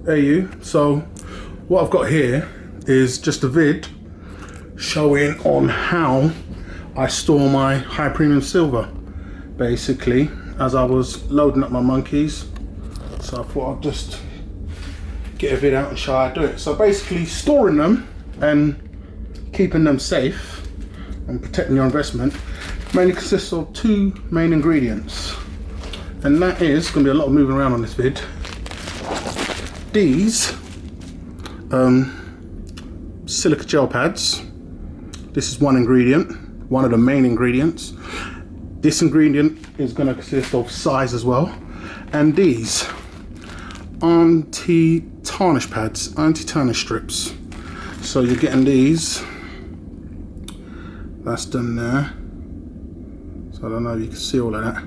AU. So what I've got here is just a vid showing on how I store my high premium silver, basically, as I was loading up my monkeys. So I thought I'd just get a vid out and show how I do it. So basically, storing them and keeping them safe and protecting your investment mainly consists of two main ingredients, and that is going to be a lot of moving around on this vid. These silica gel pads. This is one ingredient, one of the main ingredients. This ingredient is going to consist of size as well, and these anti-tarnish pads, anti-tarnish strips. So you're getting these. That's done there. So I don't know if you can see all of that,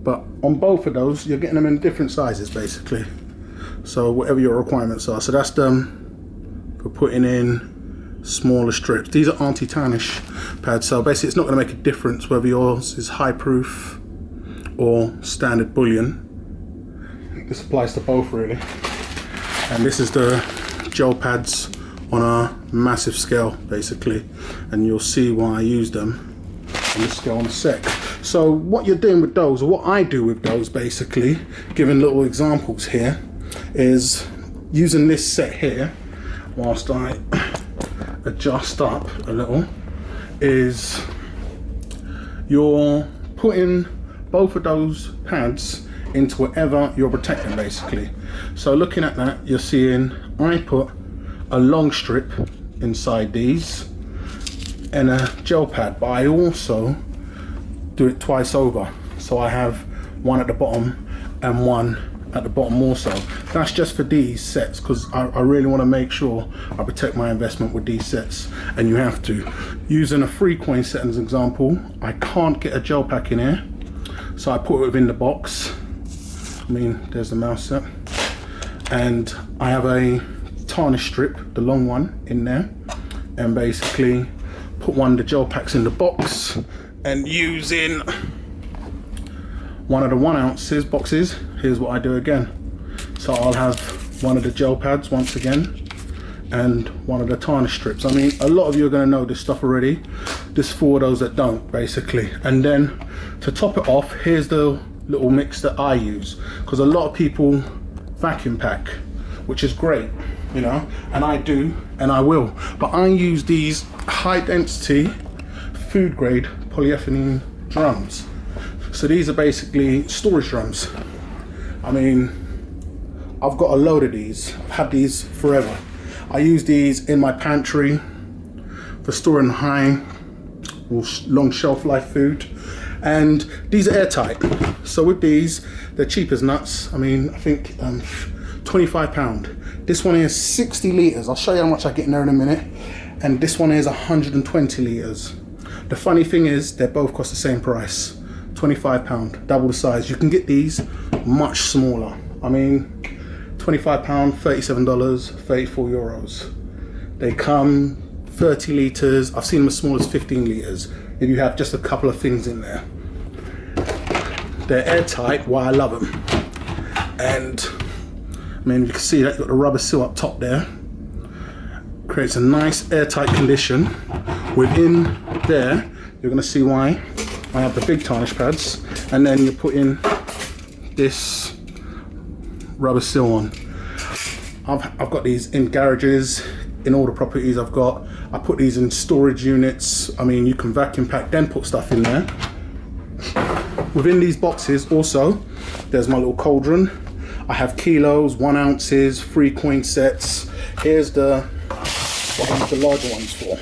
but on both of those you're getting them in different sizes basically, so whatever your requirements are. So that's them for putting in smaller strips. These are anti-tarnish pads, so basically it's not going to make a difference whether yours is high proof or standard bullion. This applies to both really. And this is the gel pads on a massive scale basically, and you'll see why I use them on this scale in a sec. So what you're doing with those, or what I do with those basically, giving little examples here, is using this set here whilst I adjust up a little, is you're putting both of those pads into whatever you're protecting basically. So looking at that, you're seeing I put a long strip inside these and a gel pad, but I also do it twice over. So I have one at the bottom and one at the bottom also. That's just for these sets, because I really want to make sure I protect my investment with these sets, and you have to. Using a 3-coin set as an example, I can't get a gel pack in here, so I put it within the box. I mean, there's the mouse set, and I have a tarnish strip, the long one, in there, and basically put one of the gel packs in the box, and using one of the 1 ounces boxes, here's what I do again. So I'll have one of the gel pads once again and one of the tarnish strips. I mean, a lot of you are going to know this stuff already. This for those that don't basically. And then to top it off, here's the little mix that I use, because a lot of people vacuum pack, which is great, you know, and I do and I will, but I use these high density food grade polyethylene drums. So these are basically storage drums. I mean, I've got a load of these. I've had these forever. I use these in my pantry for storing high or long shelf life food, and these are airtight. So with these, they're cheap as nuts. I mean, I think £25. This one is 60 litres. I'll show you how much I get in there in a minute. And this one is 120 litres. The funny thing is, they both cost the same price. £25, double the size. You can get these much smaller. I mean, £25, $37, 34 euros. They come 30 litres. I've seen them as small as 15 litres if you have just a couple of things in there. They're airtight, why I love them. And I mean, you can see that you've got the rubber seal up top there. Creates a nice airtight condition. Within there, you're going to see why I have the big tarnish pads, and then you put in this rubber seal on. I've got these in garages, in all the properties I've got. I put these in storage units. I mean, you can vacuum pack, then put stuff in there. Within these boxes also, there's my little cauldron. I have kilos, 1 ounces, 3-coin sets. Here's what I use the larger ones for.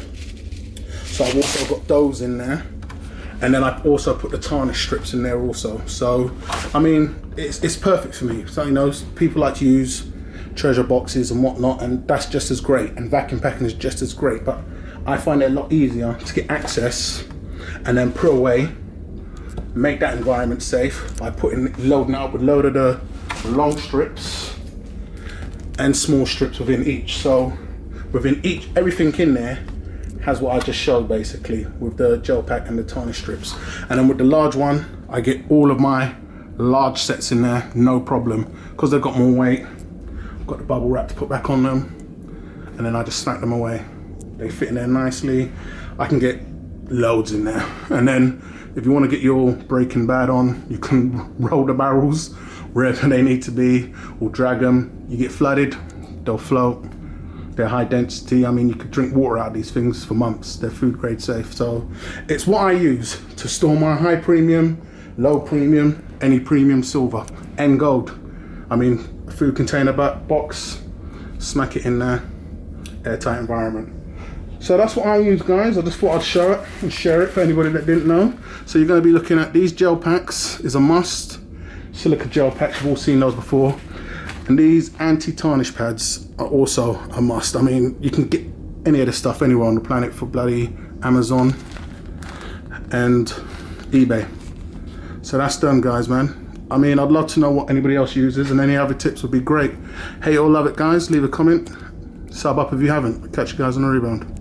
So I've also got those in there. And then I've also put the tarnish strips in there also. So, I mean, it's perfect for me. So, you know, people like to use treasure boxes and whatnot, and that's just as great. And vacuum packing is just as great. But I find it a lot easier to get access and then put away, make that environment safe by loading up with a load of the long strips and small strips within each. So within each, everything in there has what I just showed basically, with the gel pack and the tarnish strips. And then with the large one, I get all of my large sets in there, no problem, because they've got more weight. got the bubble wrap to put back on them, and then I just snack them away. They fit in there nicely. I can get loads in there. And then if you want to get your Breaking Bad on, you can roll the barrels wherever they need to be, or drag them. You get flooded, they'll float. They're high density. I mean, you could drink water out of these things for months. They're food grade safe. So it's what I use to store my high premium, low premium, any premium silver and gold. I mean, a food container box, smack it in there, airtight environment. So that's what I use, guys. I just thought I'd show it and share it for anybody that didn't know. So you're going to be looking at these gel packs is a must. Silica gel packs, you've all seen those before. And these anti-tarnish pads are also a must. I mean, you can get any of this stuff anywhere on the planet for bloody Amazon and eBay. So that's done, guys, man. I mean, I'd love to know what anybody else uses, and any other tips would be great. Hate it or love it, guys. Leave a comment. Sub up if you haven't. Catch you guys on a rebound.